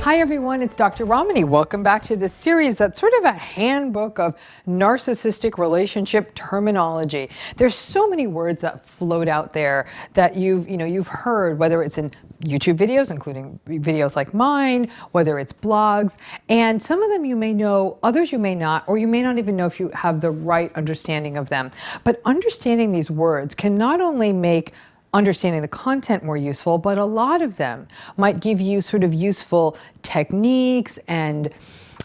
Hi everyone, it's Dr. Ramani. Welcome back to this series that's sort of a handbook of narcissistic relationship terminology. There's so many words that float out there that you've heard, whether it's in YouTube videos, including videos like mine, whether it's blogs, and some of them you may know, others you may not, or you may not even know if you have the right understanding of them. But understanding these words can not only make understanding the content more useful, but a lot of them might give you sort of useful techniques and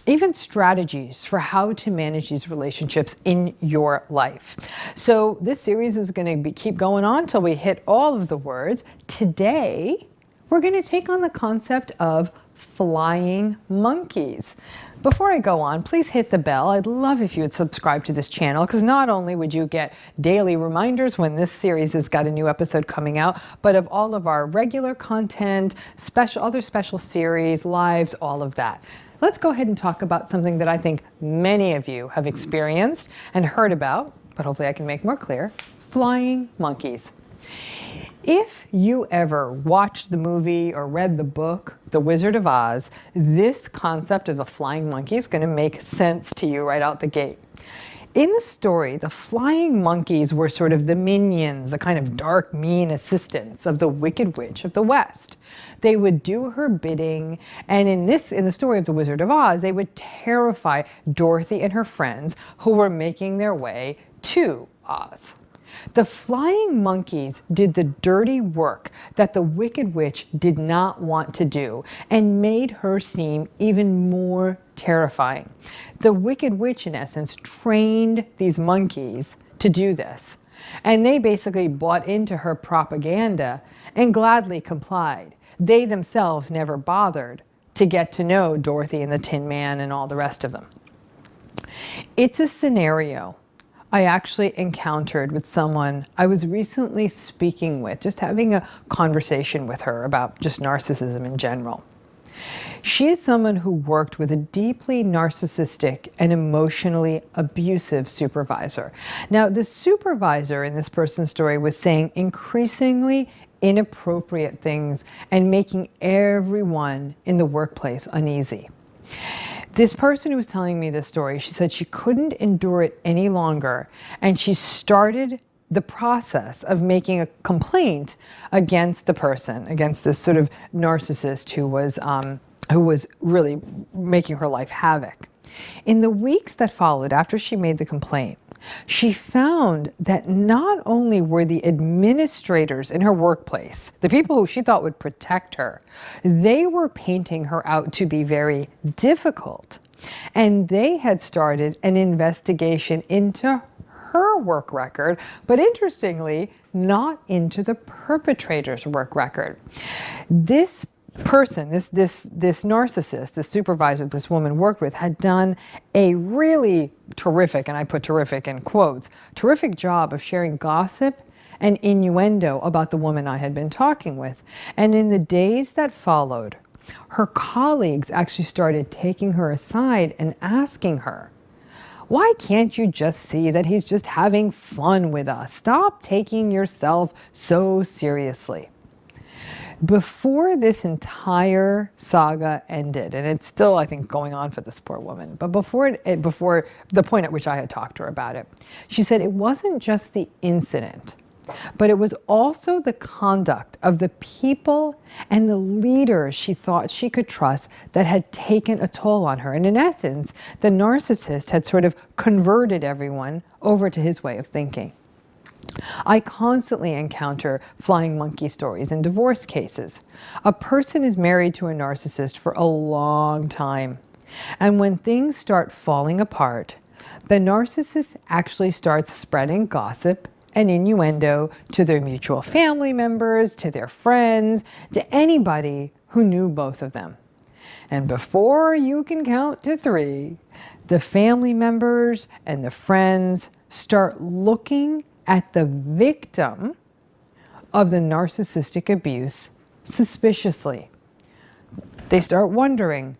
even strategies for how to manage these relationships in your life. So this series is going to keep going on till we hit all of the words. Today, we're going to take on the concept of flying monkeys. Before I go on, please hit the bell. I'd love if you would subscribe to this channel, because not only would you get daily reminders when this series has got a new episode coming out, but of all of our regular content, other special series, lives, all of that. Let's go ahead and talk about something that I think many of you have experienced and heard about, but hopefully I can make more clear: flying monkeys. If you ever watched the movie or read the book, The Wizard of Oz, this concept of a flying monkey is going to make sense to you right out the gate. In the story, the flying monkeys were sort of the minions, the kind of dark, mean assistants of the Wicked Witch of the West. They would do her bidding, and in the story of The Wizard of Oz, they would terrify Dorothy and her friends who were making their way to Oz. The flying monkeys did the dirty work that the Wicked Witch did not want to do and made her seem even more terrifying. The Wicked Witch, in essence, trained these monkeys to do this, and they basically bought into her propaganda and gladly complied. They themselves never bothered to get to know Dorothy and the Tin Man and all the rest of them. It's a scenario I actually encountered with someone I was recently speaking with, just having a conversation with her about just narcissism in general. She is someone who worked with a deeply narcissistic and emotionally abusive supervisor. Now, the supervisor in this person's story was saying increasingly inappropriate things and making everyone in the workplace uneasy. This person who was telling me this story, she said she couldn't endure it any longer, and she started the process of making a complaint against the person, against this sort of narcissist who was really making her life havoc. In the weeks that followed after she made the complaint, she found that not only were the administrators in her workplace, the people who she thought would protect her, they were painting her out to be very difficult. And they had started an investigation into her work record, but interestingly, not into the perpetrator's work record. This person, this narcissist, this supervisor this woman worked with, had done a really terrific, and I put terrific in quotes, terrific job of sharing gossip and innuendo about the woman I had been talking with. And in the days that followed, her colleagues actually started taking her aside and asking her, "Why can't you just see that he's just having fun with us? Stop taking yourself so seriously." Before this entire saga ended, and it's still, I think, going on for this poor woman, but before the point at which I had talked to her about it, she said it wasn't just the incident, but it was also the conduct of the people and the leaders she thought she could trust that had taken a toll on her. And in essence, the narcissist had sort of converted everyone over to his way of thinking. I constantly encounter flying monkey stories in divorce cases. A person is married to a narcissist for a long time, and when things start falling apart, the narcissist actually starts spreading gossip and innuendo to their mutual family members, to their friends, to anybody who knew both of them. And before you can count to 3, the family members and the friends start looking at the victim of the narcissistic abuse suspiciously. They start wondering,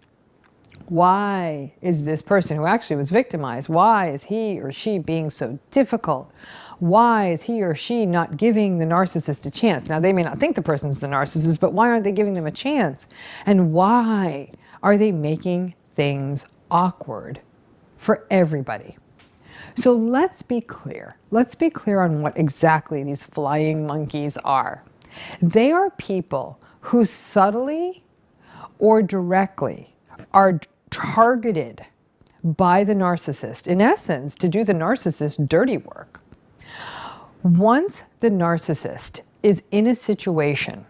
why is this person who actually was victimized, why is he or she being so difficult? Why is he or she not giving the narcissist a chance? Now, they may not think the person's the narcissist, but why aren't they giving them a chance? And why are they making things awkward for everybody? So let's be clear. Let's be clear on what exactly these flying monkeys are. They are people who subtly or directly are targeted by the narcissist, in essence, to do the narcissist's dirty work. Once the narcissist is in a situation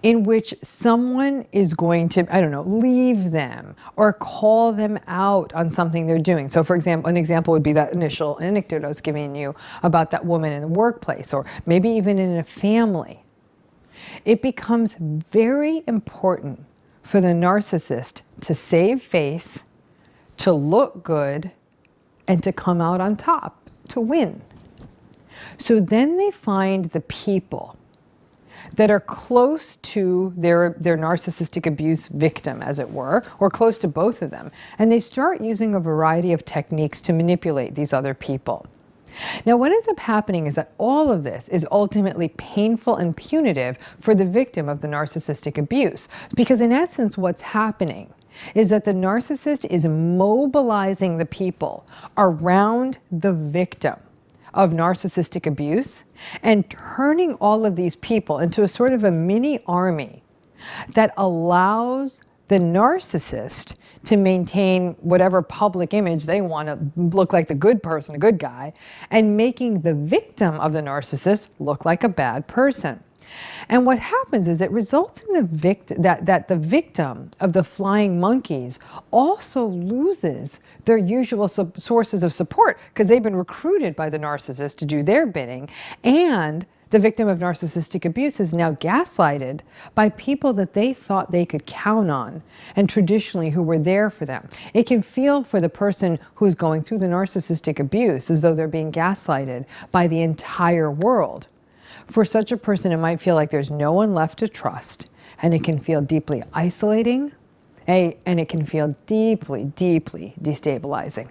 in which someone is going to, I don't know, leave them or call them out on something they're doing. So for example, an example would be that initial anecdote I was giving you about that woman in the workplace, or maybe even in a family. It becomes very important for the narcissist to save face, to look good, and to come out on top, to win. So then they find the people that are close to their narcissistic abuse victim, as it were, or close to both of them, and they start using a variety of techniques to manipulate these other people. Now, what ends up happening is that all of this is ultimately painful and punitive for the victim of the narcissistic abuse, because in essence, what's happening is that the narcissist is mobilizing the people around the victim of narcissistic abuse and turning all of these people into a sort of a mini army that allows the narcissist to maintain whatever public image they want to look like the good person, a good guy, and making the victim of the narcissist look like a bad person. And what happens is it results in that the victim of the flying monkeys also loses their usual sources of support, because they've been recruited by the narcissist to do their bidding, and the victim of narcissistic abuse is now gaslighted by people that they thought they could count on and traditionally who were there for them. It can feel for the person who's going through the narcissistic abuse as though they're being gaslighted by the entire world. For such a person, it might feel like there's no one left to trust, and it can feel deeply isolating, and it can feel deeply, deeply destabilizing.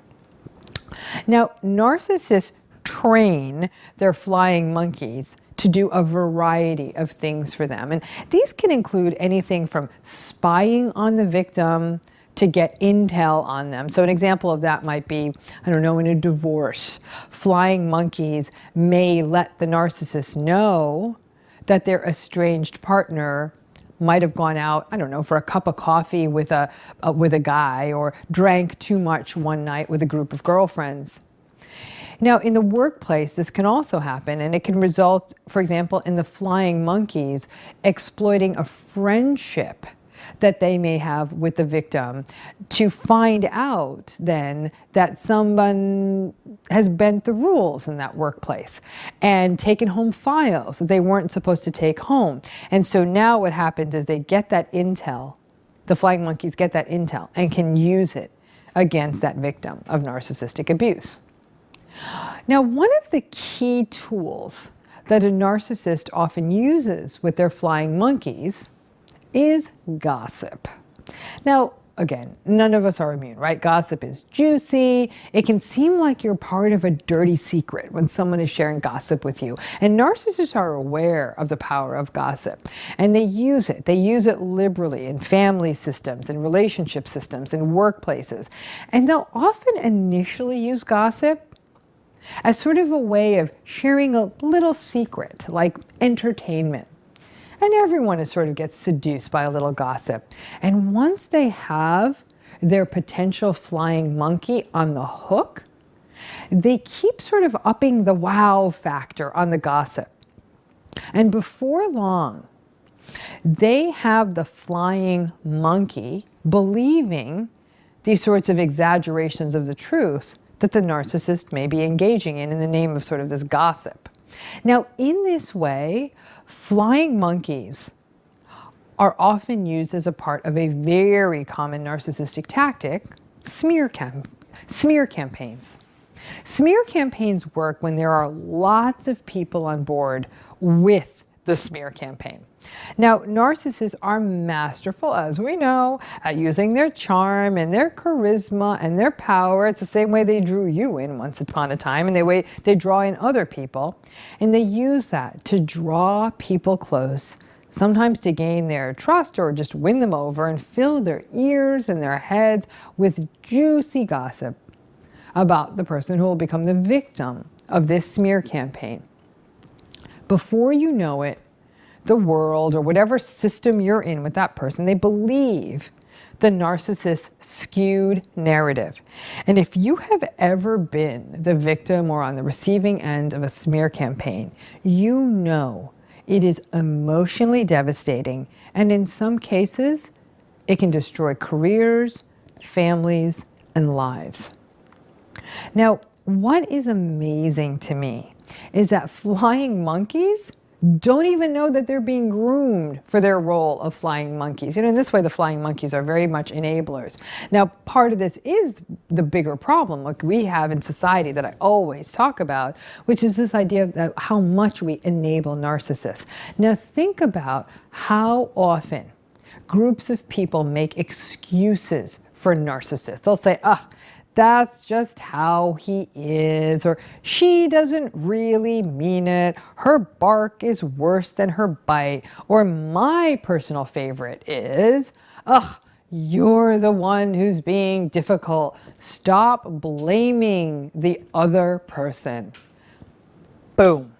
Now, narcissists train their flying monkeys to do a variety of things for them. And these can include anything from spying on the victim to get intel on them. So an example of that might be, I don't know, in a divorce, flying monkeys may let the narcissist know that their estranged partner might have gone out, I don't know, for a cup of coffee with a guy, or drank too much one night with a group of girlfriends. Now, in the workplace, this can also happen, and it can result, for example, in the flying monkeys exploiting a friendship that they may have with the victim to find out then that someone has bent the rules in that workplace and taken home files that they weren't supposed to take home. And so now what happens is they get that intel, the flying monkeys get that intel and can use it against that victim of narcissistic abuse. Now, one of the key tools that a narcissist often uses with their flying monkeys is gossip. Now, again, none of us are immune, right? Gossip is juicy. It can seem like you're part of a dirty secret when someone is sharing gossip with you. And narcissists are aware of the power of gossip, and they use it. They use it liberally in family systems, in relationship systems, in workplaces. And they'll often initially use gossip as sort of a way of sharing a little secret, like entertainment. And everyone sort of gets seduced by a little gossip. And once they have their potential flying monkey on the hook, they keep sort of upping the wow factor on the gossip. And before long, they have the flying monkey believing these sorts of exaggerations of the truth that the narcissist may be engaging in the name of sort of this gossip. Now, in this way, flying monkeys are often used as a part of a very common narcissistic tactic, smear campaigns. Smear campaigns work when there are lots of people on board with the smear campaign. Now, narcissists are masterful, as we know, at using their charm and their charisma and their power. It's the same way they drew you in once upon a time, and the way they draw in other people. And they use that to draw people close sometimes to gain their trust or just win them over, and fill their ears and their heads with juicy gossip about the person who will become the victim of this smear campaign. Before you know it, the world or whatever system you're in with that person, they believe the narcissist's skewed narrative. And if you have ever been the victim or on the receiving end of a smear campaign, you know it is emotionally devastating, and in some cases, it can destroy careers, families, and lives. Now, what is amazing to me is that flying monkeys don't even know that they're being groomed for their role of flying monkeys. In this way, the flying monkeys are very much enablers. Now, part of this is the bigger problem like we have in society that I always talk about, which is this idea of how much we enable narcissists. Now, think about how often groups of people make excuses for narcissists. They'll say, that's just how he is, or she doesn't really mean it, her bark is worse than her bite, or my personal favorite is, you're the one who's being difficult. Stop blaming the other person. Boom.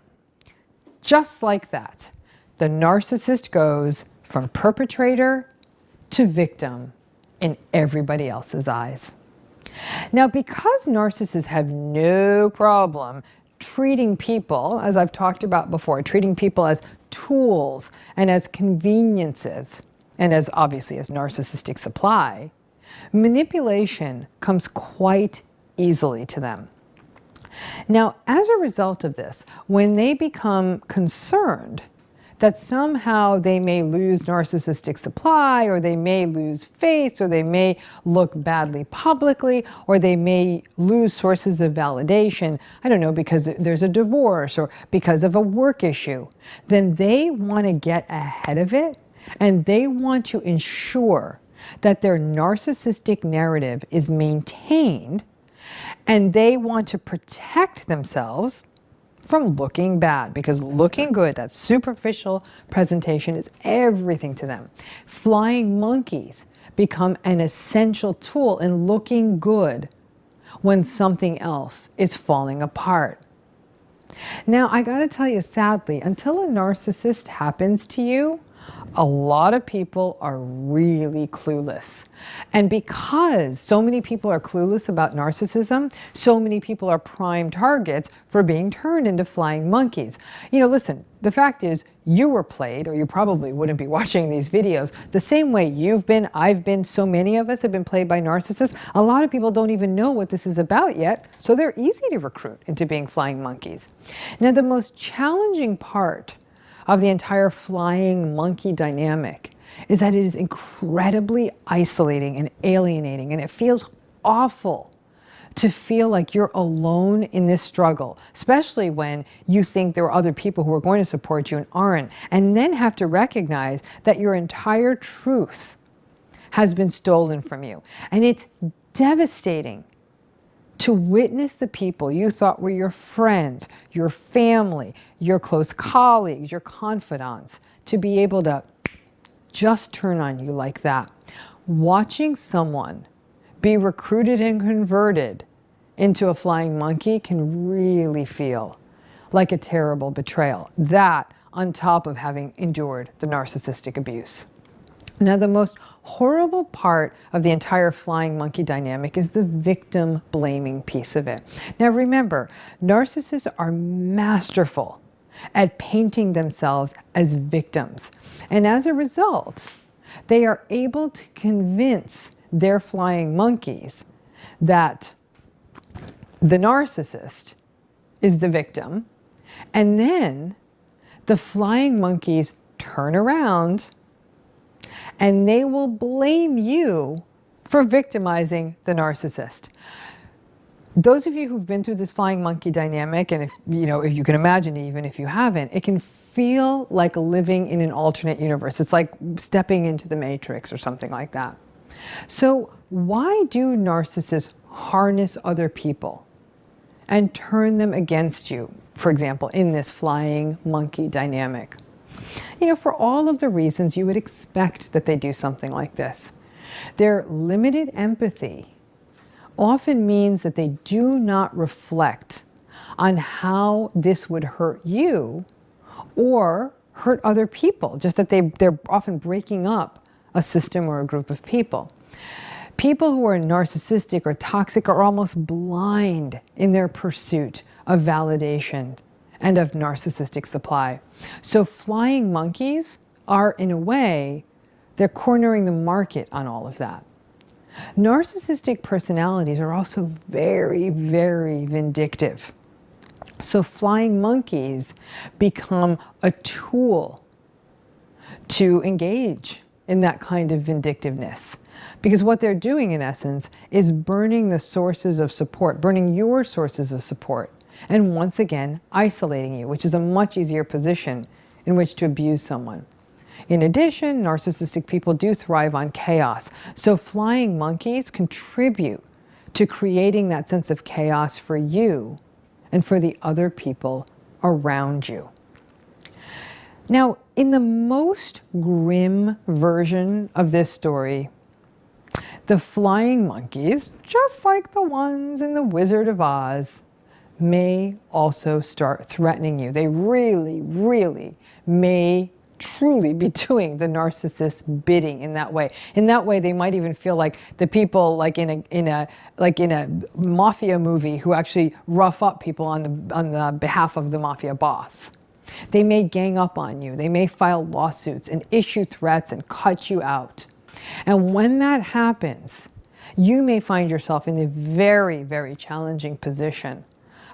Just like that, the narcissist goes from perpetrator to victim in everybody else's eyes. Now, because narcissists have no problem treating people, as I've talked about before, treating people as tools and as conveniences, and as obviously as narcissistic supply, manipulation comes quite easily to them. Now, as a result of this, when they become concerned that somehow they may lose narcissistic supply, or they may lose face, or they may look badly publicly, or they may lose sources of validation, I don't know, because there's a divorce or because of a work issue, then they want to get ahead of it, and they want to ensure that their narcissistic narrative is maintained, and they want to protect themselves from looking bad, because looking good, that superficial presentation, is everything to them. Flying monkeys become an essential tool in looking good when something else is falling apart. Now, I gotta tell you, sadly, until a narcissist happens to you, a lot of people are really clueless. And because so many people are clueless about narcissism, so many people are prime targets for being turned into flying monkeys. Listen, the fact is, you were played, or you probably wouldn't be watching these videos, the same way you've been, I've been, so many of us have been played by narcissists. A lot of people don't even know what this is about yet, so they're easy to recruit into being flying monkeys. Now, the most challenging part of the entire flying monkey dynamic is that it is incredibly isolating and alienating, and it feels awful to feel like you're alone in this struggle, especially when you think there are other people who are going to support you and aren't, and then have to recognize that your entire truth has been stolen from you. And it's devastating to witness the people you thought were your friends, your family, your close colleagues, your confidants, to be able to just turn on you like that. Watching someone be recruited and converted into a flying monkey can really feel like a terrible betrayal. That on top of having endured the narcissistic abuse. Now, the most horrible part of the entire flying monkey dynamic is the victim blaming piece of it. Now, remember, narcissists are masterful at painting themselves as victims. And as a result, they are able to convince their flying monkeys that the narcissist is the victim. And then the flying monkeys turn around and they will blame you for victimizing the narcissist. Those of you who've been through this flying monkey dynamic, and if you can imagine, even if you haven't, it can feel like living in an alternate universe. It's like stepping into the Matrix or something like that. So why do narcissists harness other people and turn them against you, for example, in this flying monkey dynamic? For all of the reasons you would expect that they do something like this. Their limited empathy often means that they do not reflect on how this would hurt you or hurt other people, just that they're often breaking up a system or a group of people. People who are narcissistic or toxic are almost blind in their pursuit of validation and of narcissistic supply. So flying monkeys are, in a way, they're cornering the market on all of that. Narcissistic personalities are also very, very vindictive. So flying monkeys become a tool to engage in that kind of vindictiveness. Because what they're doing, in essence, is burning the sources of support, burning your sources of support, and once again, isolating you, which is a much easier position in which to abuse someone. In addition, narcissistic people do thrive on chaos. So flying monkeys contribute to creating that sense of chaos for you and for the other people around you. Now, in the most grim version of this story, the flying monkeys, just like the ones in The Wizard of Oz, may also start threatening you. They really, really may truly be doing the narcissist's bidding in that way. In that way, they might even feel like the people, like in a mafia movie, who actually rough up people on the behalf of the mafia boss. They may gang up on you. They may file lawsuits and issue threats and cut you out. And when that happens, you may find yourself in the very, very challenging position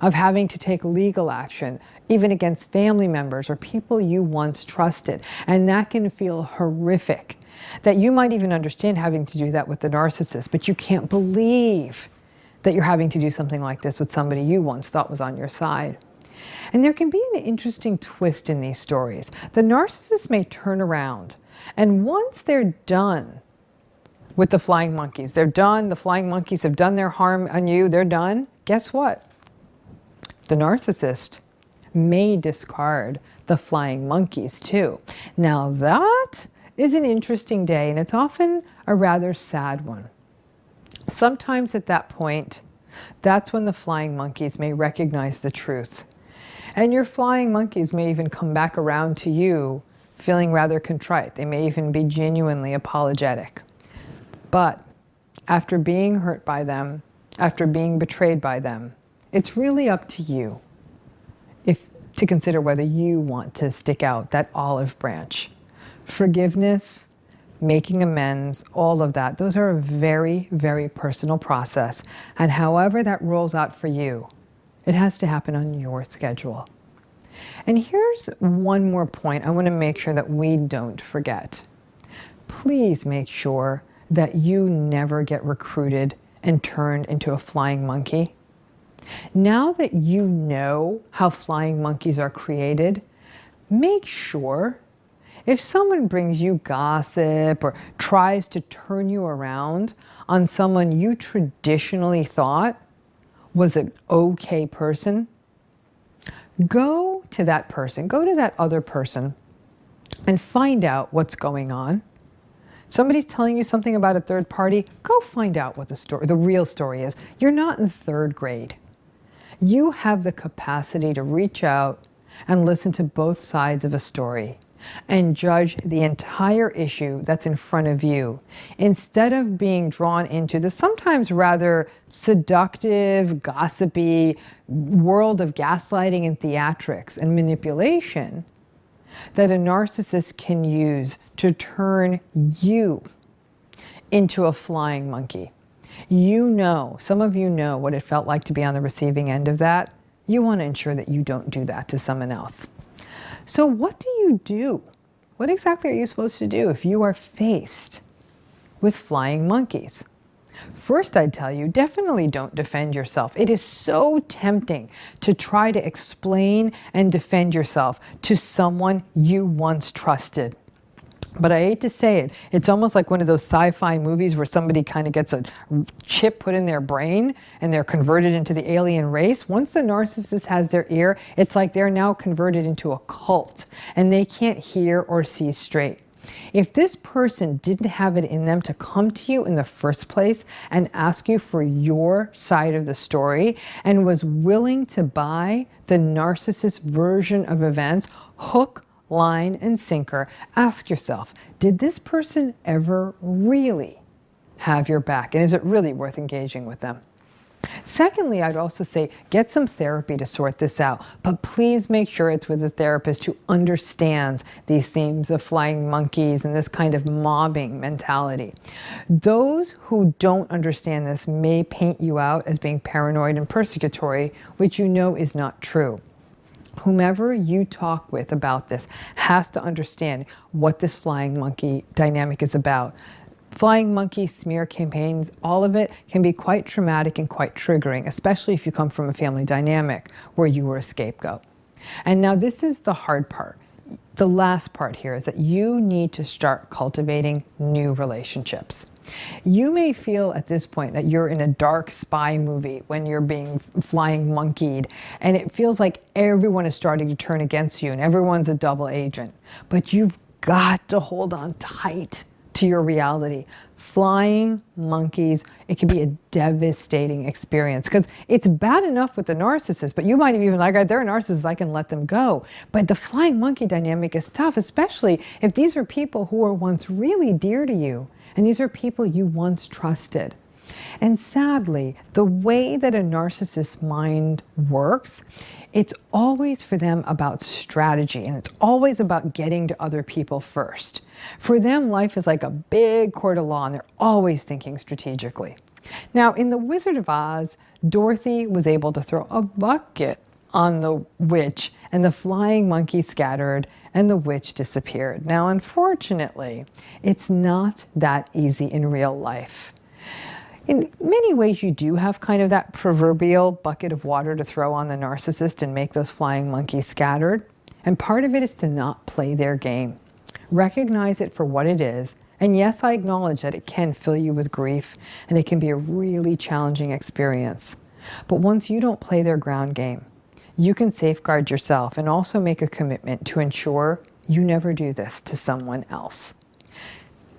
of having to take legal action, even against family members or people you once trusted. And that can feel horrific. That you might even understand having to do that with the narcissist, but you can't believe that you're having to do something like this with somebody you once thought was on your side. And there can be an interesting twist in these stories. The narcissist may turn around, and once they're done with the flying monkeys, they're done, the flying monkeys have done their harm on you, they're done, guess what? The narcissist may discard the flying monkeys too. Now that is an interesting day, and it's often a rather sad one. Sometimes at that point, that's when the flying monkeys may recognize the truth. And your flying monkeys may even come back around to you feeling rather contrite. They may even be genuinely apologetic. But after being hurt by them, after being betrayed by them, it's really up to you to consider whether you want to stick out that olive branch. Forgiveness, making amends, all of that, those are a very, very personal process. And however that rolls out for you, it has to happen on your schedule. And here's one more point I want to make sure that we don't forget. Please make sure that you never get recruited and turned into a flying monkey. Now that you know how flying monkeys are created, make sure if someone brings you gossip or tries to turn you around on someone you traditionally thought was an okay person, go to that person, go to that other person and find out what's going on. Somebody's telling you something about a third party, go find out what the real story is. You're not in third grade. You have the capacity to reach out and listen to both sides of a story and judge the entire issue that's in front of you, instead of being drawn into the sometimes rather seductive, gossipy world of gaslighting and theatrics and manipulation that a narcissist can use to turn you into a flying monkey. You know, some of you know what it felt like to be on the receiving end of that. You want to ensure that you don't do that to someone else. So what do you do? What exactly are you supposed to do if you are faced with flying monkeys? First, I'd tell you, definitely don't defend yourself. It is so tempting to try to explain and defend yourself to someone you once trusted. But I hate to say it, it's almost like one of those sci-fi movies where somebody kind of gets a chip put in their brain and they're converted into the alien race. Once the narcissist has their ear, it's like they're now converted into a cult and they can't hear or see straight. If this person didn't have it in them to come to you in the first place and ask you for your side of the story and was willing to buy the narcissist version of events, hook, line, and sinker, ask yourself, did this person ever really have your back? And is it really worth engaging with them? Secondly, I'd also say get some therapy to sort this out, but please make sure it's with a therapist who understands these themes of flying monkeys and this kind of mobbing mentality. Those who don't understand this may paint you out as being paranoid and persecutory, which you know is not true. Whomever you talk with about this has to understand what this flying monkey dynamic is about. Flying monkey smear campaigns, all of it can be quite traumatic and quite triggering, especially if you come from a family dynamic where you were a scapegoat. And now this is the hard part. The last part here is that you need to start cultivating new relationships. You may feel at this point that you're in a dark spy movie when you're being flying monkeyed, and it feels like everyone is starting to turn against you and everyone's a double agent. But you've got to hold on tight to your reality. Flying monkeys, it can be a devastating experience because it's bad enough with the narcissist, but you might have even like, they're a narcissist, I can let them go. But the flying monkey dynamic is tough, especially if these are people who were once really dear to you and these are people you once trusted. And sadly, the way that a narcissist's mind works, it's always for them about strategy and it's always about getting to other people first. For them, life is like a big court of law and they're always thinking strategically. Now, in The Wizard of Oz, Dorothy was able to throw a bucket on the witch and the flying monkey scattered and the witch disappeared. Now, unfortunately, it's not that easy in real life. In many ways, you do have kind of that proverbial bucket of water to throw on the narcissist and make those flying monkeys scattered. And part of it is to not play their game. Recognize it for what it is. And yes, I acknowledge that it can fill you with grief and it can be a really challenging experience. But once you don't play their ground game, you can safeguard yourself and also make a commitment to ensure you never do this to someone else.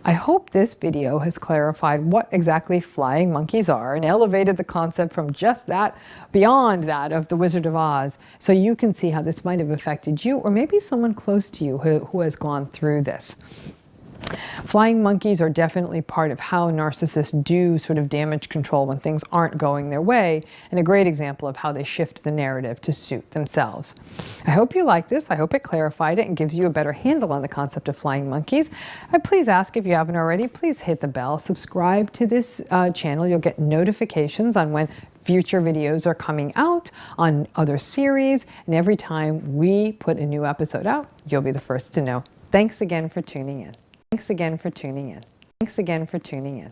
I hope this video has clarified what exactly flying monkeys are and elevated the concept from just that, beyond that of The Wizard of Oz, so you can see how this might have affected you or maybe someone close to you who has gone through this. Flying monkeys are definitely part of how narcissists do sort of damage control when things aren't going their way, and a great example of how they shift the narrative to suit themselves. I hope you like this. I hope it clarified it and gives you a better handle on the concept of flying monkeys. Please ask if you haven't already, please hit the bell, subscribe to this channel. You'll get notifications on when future videos are coming out on other series, and every time we put a new episode out, you'll be the first to know. Thanks again for tuning in. Thanks again for tuning in. Thanks again for tuning in.